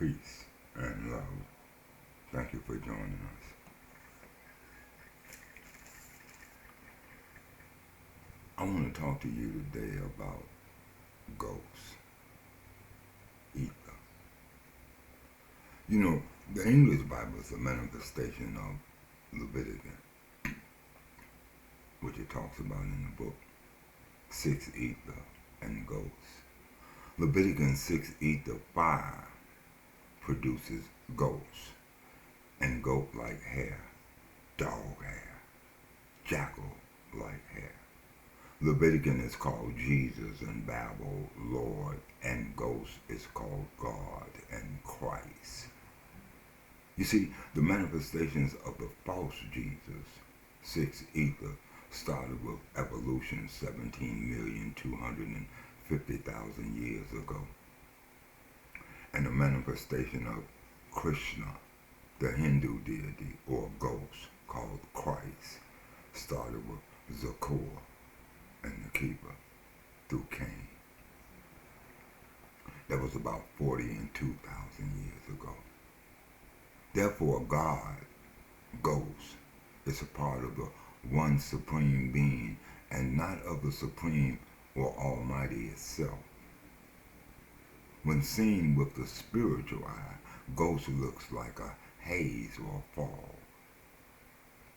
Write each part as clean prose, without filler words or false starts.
peace, and love. Thank you for joining us. I want to talk to you today about ghosts, ether. You know, the English Bible is a manifestation of Leviticus, which it talks about in the book 6 ether and ghosts. Leviticus 6 ether 5 produces ghosts and goat-like hair, dog hair, jackal-like hair. Leviticus is called Jesus and Babel, Lord, and ghost is called God and Christ. You see, the manifestations of the false Jesus, 6 ether, started with evolution 17,250,000 years ago. And the manifestation of Krishna, the Hindu deity or ghost called Christ, started with Zakur and the keeper through Cain. That was about 40 and 2,000 years ago. Therefore, God, ghost, is a part of the one supreme being and not of the supreme or almighty itself. When seen with the spiritual eye, ghost looks like a haze or fog.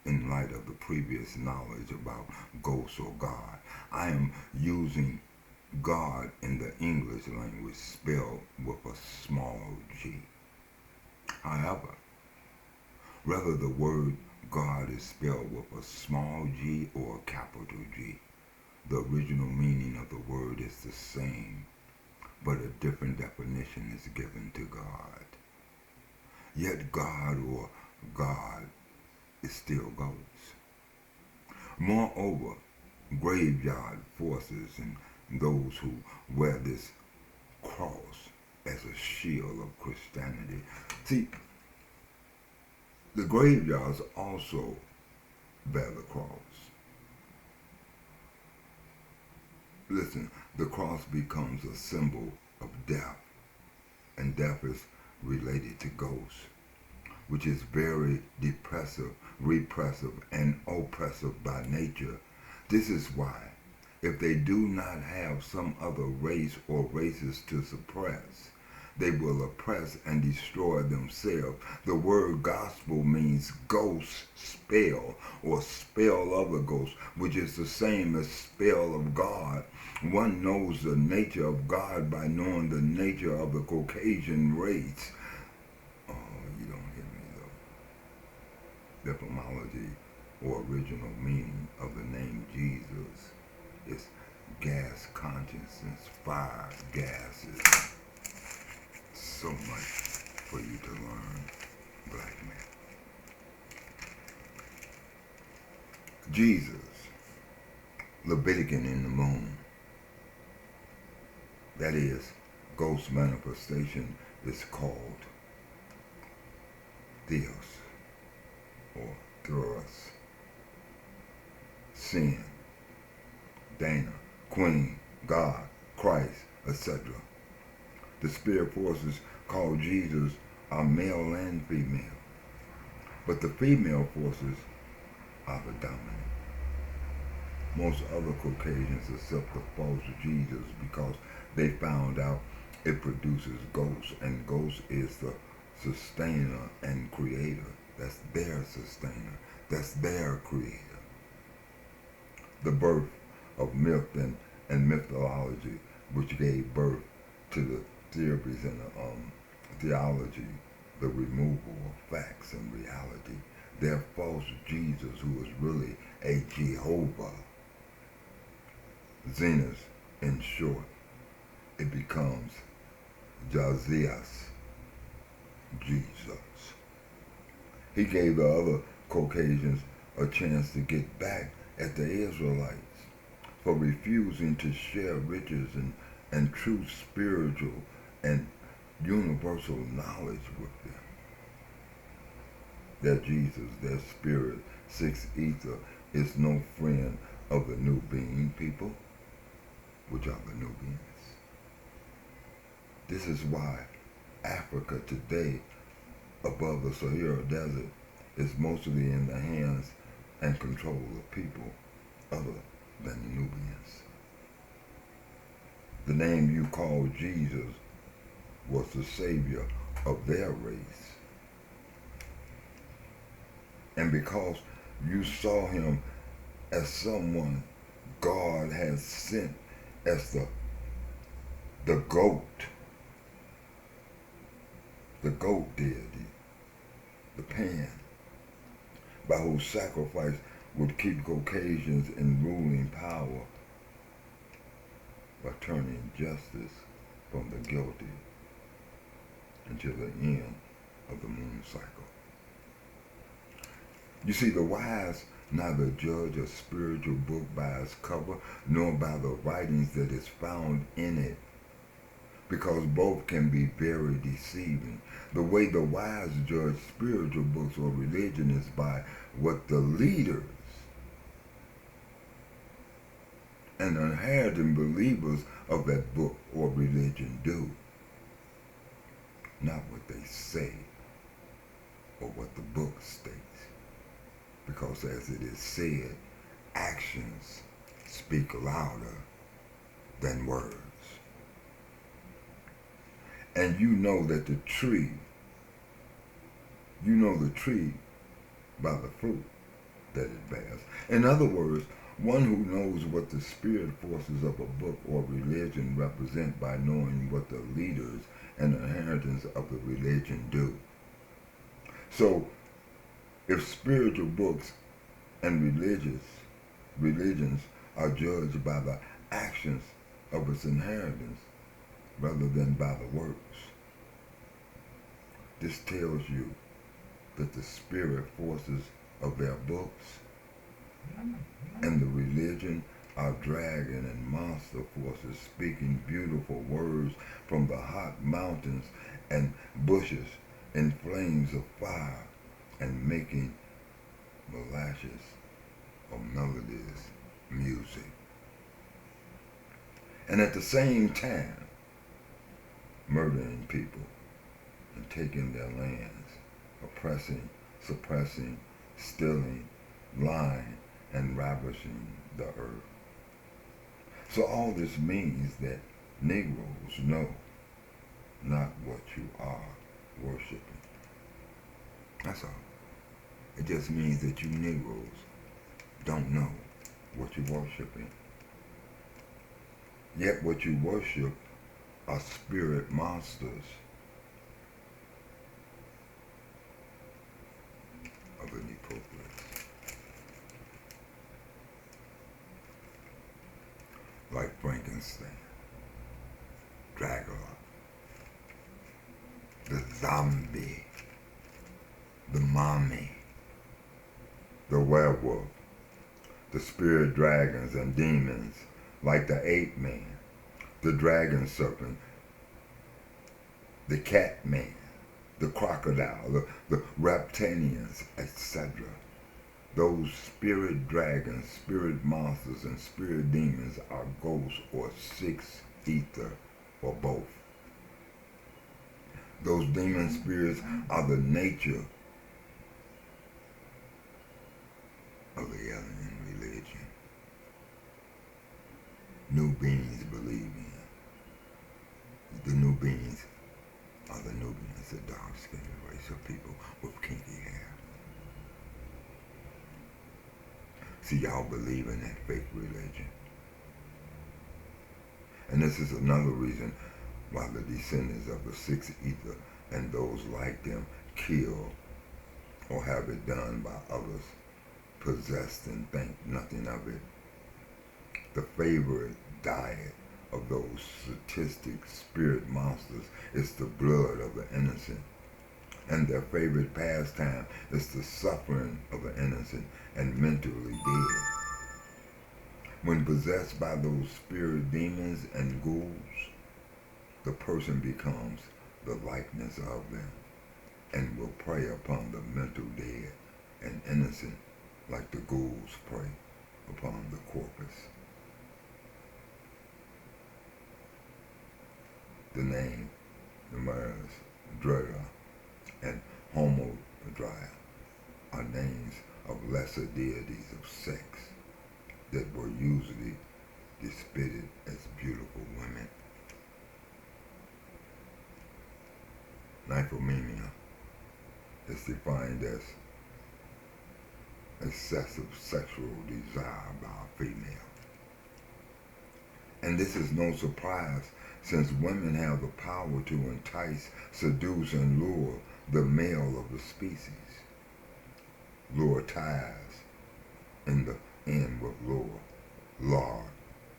In light of the previous knowledge about ghosts or God, I am using God in the English language spelled with a small g. However, whether the word God is spelled with a small g or a capital G, the original meaning of the word is the same, but a different definition is given to God. Yet God or God is still ghosts. Moreover, graveyard forces and those who wear this cross as a shield of Christianity. See, the graveyards also bear the cross. Listen, the cross becomes a symbol of death, and death is related to ghosts, which is very depressive, repressive, and oppressive by nature. This is why, if they do not have some other race or races to suppress, they will oppress and destroy themselves. The word gospel means ghost spell or spell of the ghost, which is the same as spell of God. One knows the nature of God by knowing the nature of the Caucasian race. Oh, you don't hear me though. The etymology or original meaning of the name Jesus is gas consciousness, fire, gases. So much for you to learn, black man. Jesus, Leviticus in the moon. That is, ghost manifestation is called Theos or Theos. Sin, Dana, Queen, God, Christ, etc. The spirit forces called Jesus are male and female, but the female forces are the dominant. Most other Caucasians accept the false Jesus because they found out it produces ghosts, and ghost is the sustainer and creator. That's their sustainer. That's their creator. The birth of myth and mythology, which gave birth to the theories and theology, the removal of facts and reality. Their false Jesus, who is really a Jehovah. Zenas, in short, it becomes Jazias, Jesus. He gave the other Caucasians a chance to get back at the Israelites for refusing to share riches and true spiritual and universal knowledge with them. Their Jesus, their spirit, 6 ether, is no friend of the new being people, which are the Nubians. This is why Africa today, above the Sahara Desert, is mostly in the hands and control of people other than the Nubians. The name you call Jesus was the savior of their race. And because you saw him as someone God has sent as the goat deity, the pan, by whose sacrifice would keep Caucasians in ruling power by turning justice from the guilty until the end of the moon cycle. You see, the wise neither judge a spiritual book by its cover nor by the writings that is found in it, because both can be very deceiving. The way the wise judge spiritual books or religion is by what the leaders and inheriting believers of that book or religion do, not what they say or what the book states. Because as it is said, actions speak louder than words. And you know the tree by the fruit that it bears. In other words, one who knows what the spirit forces of a book or religion represent by knowing what the leaders and inheritance of the religion do. So, if spiritual books and religions are judged by the actions of its inheritance rather than by the works, this tells you that the spirit forces of their books and the religion are dragon and monster forces speaking beautiful words from the hot mountains and bushes in flames of fire and making molasses or melodies music. And at the same time, murdering people and taking their lands, oppressing, suppressing, stealing, lying, and ravishing the earth. So all this means that Negroes know not what you are worshiping. That's all. It just means that you Negroes don't know what you're worshiping. Yet what you worship are spirit monsters of the Negroes. Like Frankenstein, Dracula, the zombie, the mommy, the werewolf, the spirit dragons and demons, like the ape man, the dragon serpent, the cat man, the crocodile, the reptilians, etc. Those spirit dragons, spirit monsters, and spirit demons are ghosts or sixth ether or both. Those demon spirits are the nature of the alien religion new beings believe in. The new beings are the Nubians, the dark-skinned race of people with kinky hair. See, y'all believe in that fake religion. And this is another reason why the descendants of the sixth ether and those like them kill or have it done by others, possessed and think nothing of it. The favorite diet of those sadistic spirit monsters is the blood of the innocent. And their favorite pastime is the suffering of the innocent and mentally dead. When possessed by those spirit demons and ghouls, the person becomes the likeness of them and will prey upon the mental dead and innocent like the ghouls prey upon the corpus. The name, the murders, Drea, and Homodria are names of lesser deities of sex that were usually depicted as beautiful women. Nymphomania is defined as excessive sexual desire by a female. And this is no surprise, since women have the power to entice, seduce, and lure the male of the species. Lure ties in the end with lure, lord,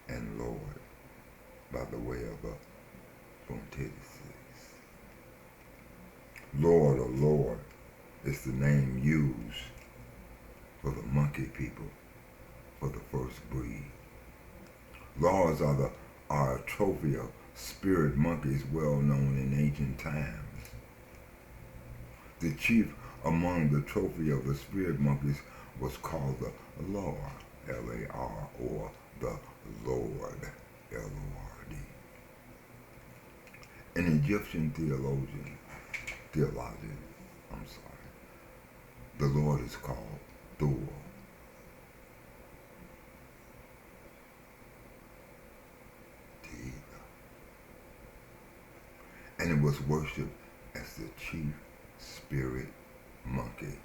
and lord by the way of a fontitis. Lord or lord is the name used for the monkey people for the first breed. Lords are a trophy of spirit monkeys well known in ancient times. The chief among the trophy of the spirit monkeys was called the Lord, L-A-R, or the Lord, L-O-R-D. An Egyptian theologian, the Lord is called Thor. And it was worshipped as the chief spirit monkey.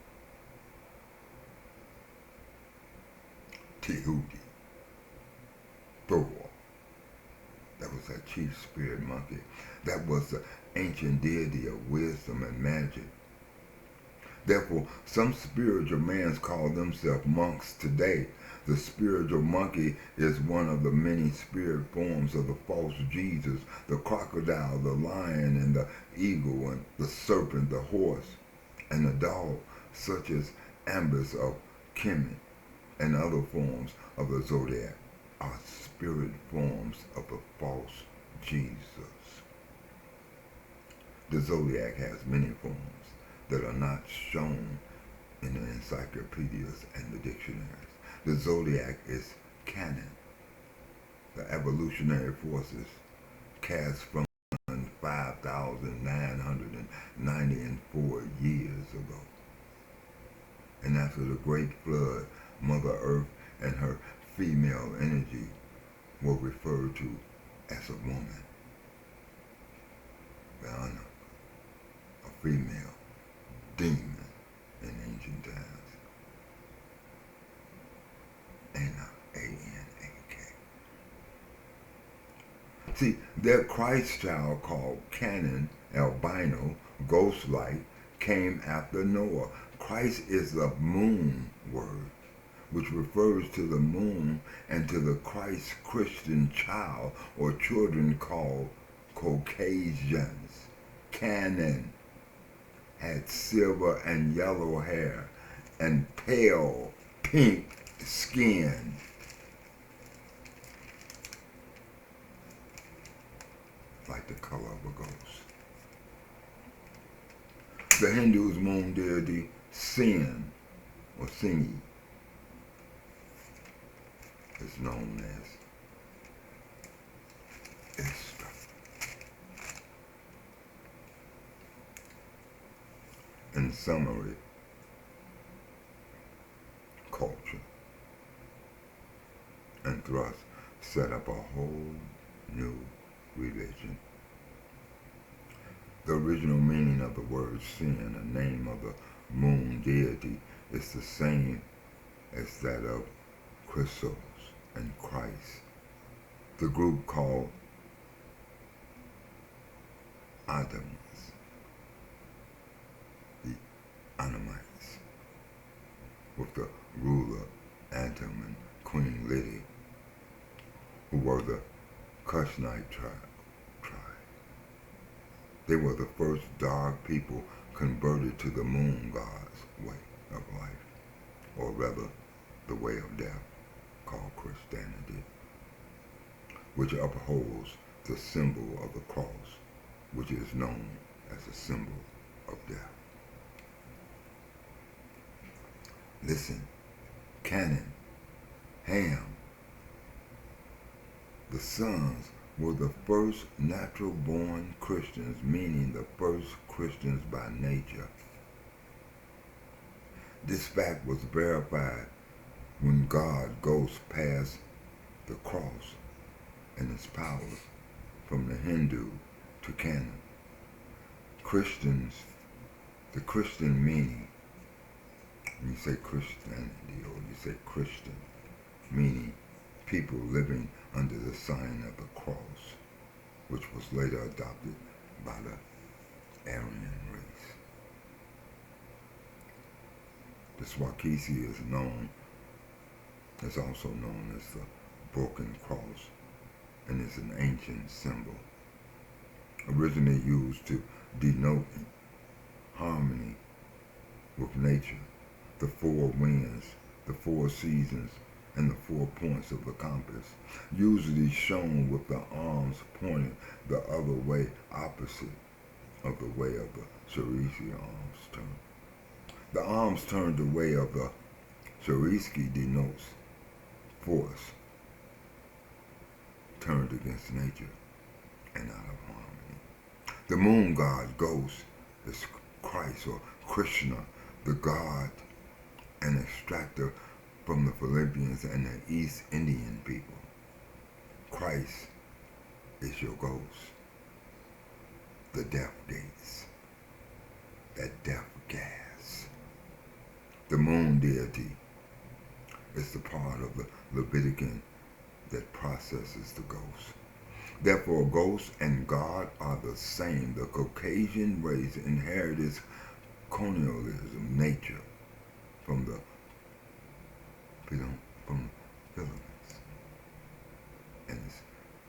Tehudi, Thor. That was that chief spirit monkey. That was the ancient deity of wisdom and magic. Therefore, some spiritual mans call themselves monks today. The spiritual monkey is one of the many spirit forms of the false Jesus, the crocodile, the lion, and the eagle, and the serpent, the horse, and the dog, such as Ambus of Kemet and other forms of the zodiac, are spirit forms of the false Jesus. The zodiac has many forms that are not shown in the encyclopedias and the dictionaries. The zodiac is canon. The evolutionary forces cast from 5,994 years ago. And after the great flood, Mother Earth and her female energy were referred to as a woman. Anna, a female demon in ancient times. Anna, A-N-A-K. See, their Christ child called Canaan, albino, ghost-like, came after Noah. Christ is the moon word, which refers to the moon and to the Christ Christian child or children called Caucasians. Canaan had silver and yellow hair and pale pink skin. Like the color of a ghost. The Hindus' moon deity, Sin, or Singi, is known as Istra. In summary, culture and thrust set up a whole new religion. The original meaning of the word Sin, a name of the moon deity, is the same as that of Christos and Christ. The group called Adamites, the Anamites, with the ruler Antum and Queen Liddy, who were the Kushnite tribe. They were the first dark people converted to the moon god's way of life, or rather, the way of death, called Christianity, which upholds the symbol of the cross, which is known as a symbol of death. Listen, Canaan, Ham, the sons were the first natural-born Christians, meaning the first Christians by nature. This fact was verified when God goes past the cross and its powers from the Hindu to Canaan. Christians, the Christian meaning, when you say Christianity or you say Christian, meaning people living under the sign of the cross, which was later adopted by the Aryan race. The Swakisi is also known as the broken cross, and is an ancient symbol, originally used to denote harmony with nature, the four winds, the four seasons, and the 4 points of the compass, usually shown with the arms pointed the other way, opposite of the way of the Cherokee arms turn. The arms turned the way of the Cherokee denotes force turned against nature and out of harmony. The moon god ghost is Christ or Krishna, the god and extractor from the Philippians and the East Indian people. Christ is your ghost. The death gates, that death gas. The moon deity is the part of the Levitican that processes the ghost. Therefore, ghost and God are the same. The Caucasian race inherited colonialism, nature, from the Philippines, and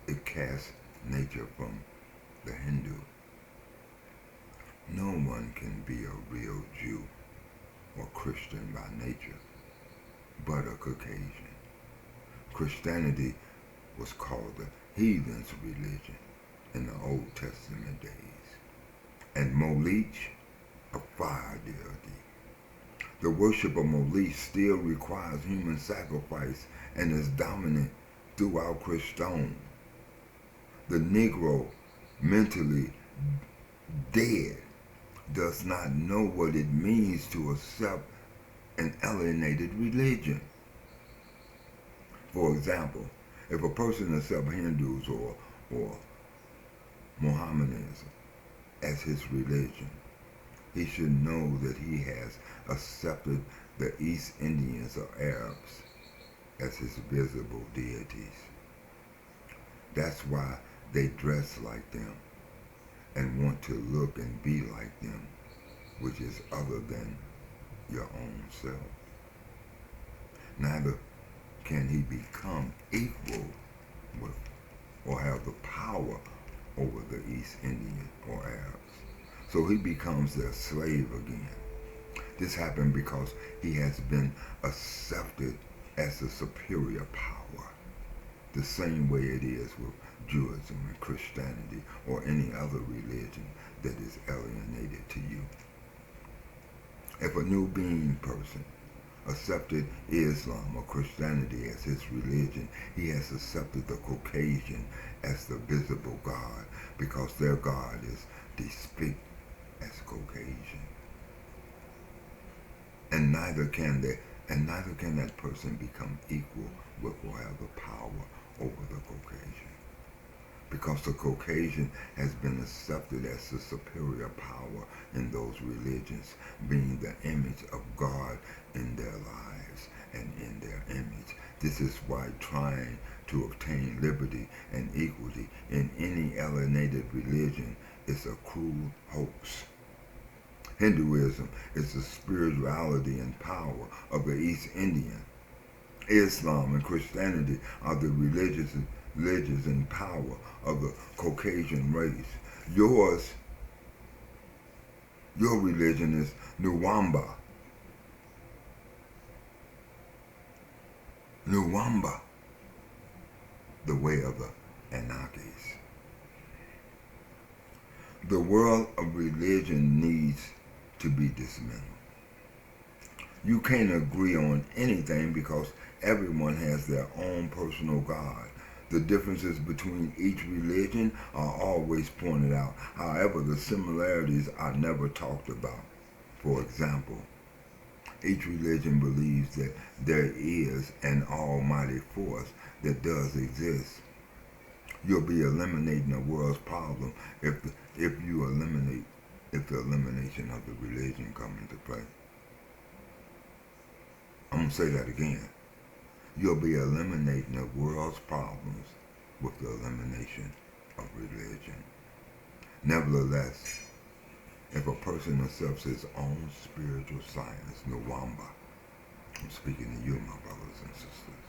it casts nature from the Hindu. No one can be a real Jew or Christian by nature, but a Caucasian. Christianity was called the heathen's religion in the Old Testament days, and Moloch, a fire deity. The worship of Moloch still requires human sacrifice and is dominant throughout Christendom. The Negro, mentally dead, does not know what it means to accept an alienated religion. For example, if a person accepts Hindus or Mohammedanism as his religion, he should know that he has accepted the East Indians or Arabs as his visible deities. That's why they dress like them and want to look and be like them, which is other than your own self. Neither can he become equal with or have the power over the East Indian or Arabs. So he becomes their slave again. This happened because he has been accepted as a superior power, the same way it is with Judaism and Christianity or any other religion that is alienated to you. If a new being person accepted Islam or Christianity as his religion, he has accepted the Caucasian as the visible God, because their God is depicted as Caucasian. And neither can that person become equal with or have the power over the Caucasian, because the Caucasian has been accepted as the superior power in those religions, being the image of God in their lives and in their image. This is why trying to obtain liberty and equality in any alienated religion is a cruel hoax. Hinduism is the spirituality and power of the East Indian. Islam and Christianity are the religions and power of the Caucasian race. Your religion is Nuwamba. Nuwamba, the way of the Anunnakis. The world of religion needs to be dismantled. You can't agree on anything because everyone has their own personal God. The differences between each religion are always pointed out. However, the similarities are never talked about. For example, each religion believes that there is an almighty force that does exist. You'll be eliminating the world's problem if you eliminate if the elimination of the religion comes into play. I'm gonna say that again. You'll be eliminating the world's problems with the elimination of religion. Nevertheless, if a person accepts his own spiritual science, Nwamba, I'm speaking to you, my brothers and sisters,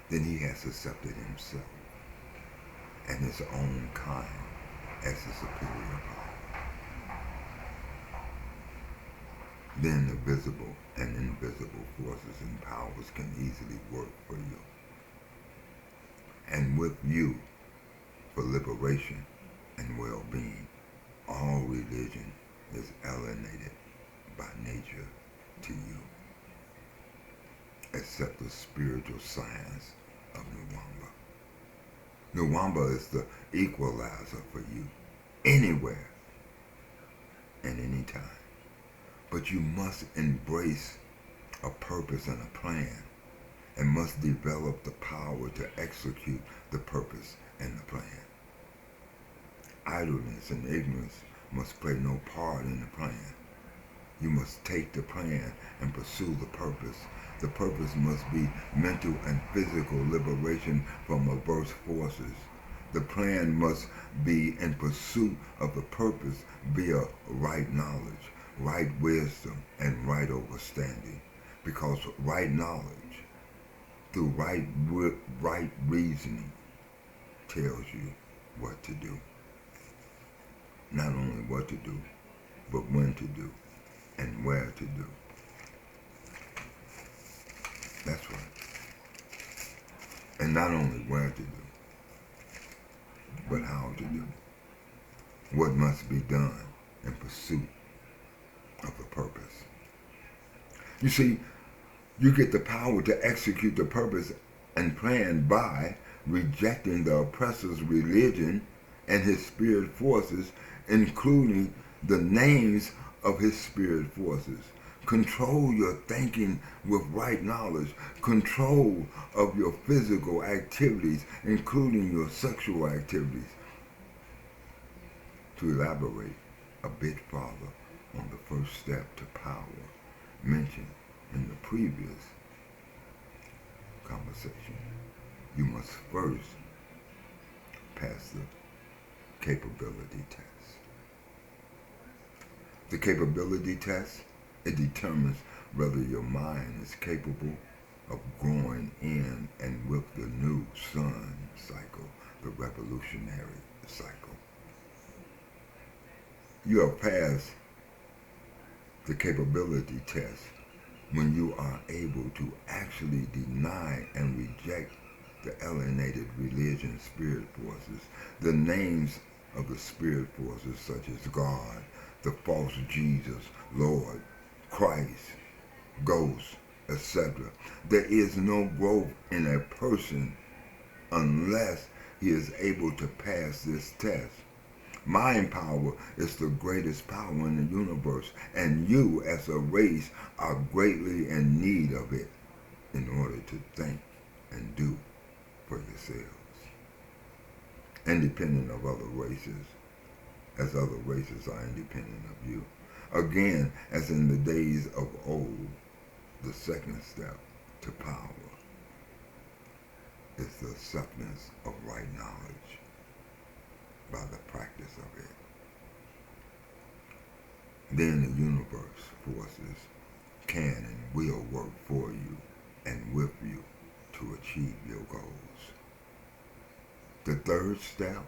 then he has accepted himself and his own kind as a superior power. Then the visible and invisible forces and powers can easily work for you and with you for liberation and well-being. All religion is alienated by nature to you, except the spiritual science of Nwamba. Nwamba is the equalizer for you, anywhere and anytime. But you must embrace a purpose and a plan, and must develop the power to execute the purpose and the plan. Idleness and ignorance must play no part in the plan. You must take the plan and pursue the purpose. The purpose must be mental and physical liberation from adverse forces. The plan must be in pursuit of the purpose via right knowledge, right wisdom, and right understanding. Because right knowledge, through right reasoning, tells you what to do. Not only what to do, but when to do and where to do. That's right. And not only where to do, but how to do. What must be done in pursuit of the purpose. You see, you get the power to execute the purpose and plan by rejecting the oppressor's religion and his spirit forces, including the names of his spirit forces. Control your thinking with right knowledge. Control of your physical activities, including your sexual activities. To elaborate a bit further on the first step to power mentioned in the previous conversation, you must first pass the capability test. The capability test, it determines whether your mind is capable of growing in and with the new sun cycle, the revolutionary cycle. You have passed the capability test when you are able to actually deny and reject the alienated religion spirit forces, the names of the spirit forces such as God, the false Jesus, Lord, Christ, Ghost, etc. There is no growth in a person unless he is able to pass this test. Mind power is the greatest power in the universe, and you as a race are greatly in need of it in order to think and do for yourselves. Independent of other races, as other races are independent of you. Again, as in the days of old, the second step to power is the acceptance of right knowledge by the practice of it. Then the universe forces can and will work for you and with you to achieve your goals. The third step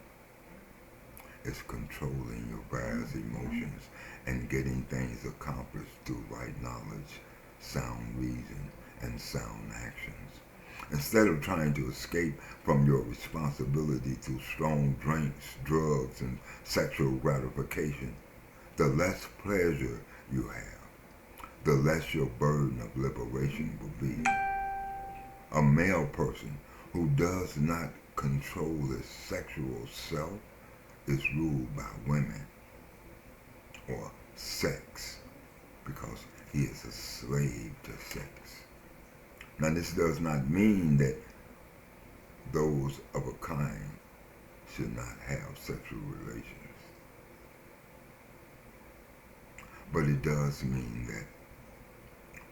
is controlling your various emotions and getting things accomplished through right knowledge, sound reason, and sound actions. Instead of trying to escape from your responsibility through strong drinks, drugs, and sexual gratification, the less pleasure you have, the less your burden of liberation will be. A male person who does not control his sexual self is ruled by women or sex because he is a slave to sex. Now, this does not mean that those of a kind should not have sexual relations, but it does mean that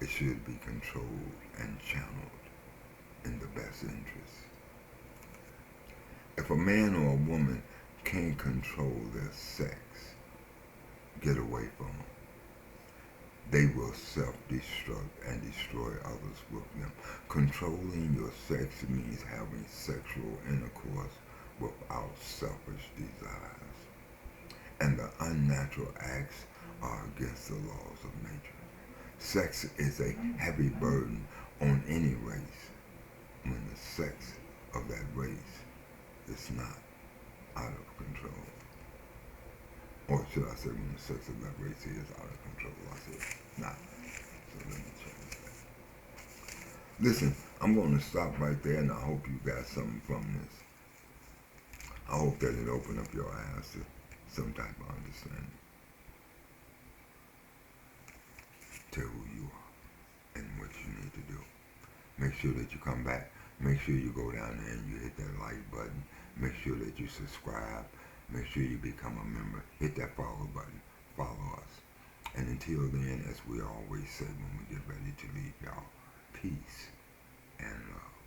it should be controlled and channeled in the best interest. If a man or a woman can't control their sex, get away from them. They will self-destruct and destroy others with them. Controlling your sex means having sexual intercourse without selfish desires. And the unnatural acts are against the laws of nature. Sex is a heavy burden on any race when the sex of that race is not out of control. Or should I say when the sex of that race is out of control? I said not. So let me change that. Listen, I'm going to stop right there, and I hope you got something from this. I hope that it opened up your eyes to some type of understanding to who you are and what you need to do. Make sure that you come back. Make sure you go down there and you hit that like button. Make sure that you subscribe. Make sure you become a member. Hit that follow button. Follow us. And until then, as we always say when we get ready to leave y'all, peace and love.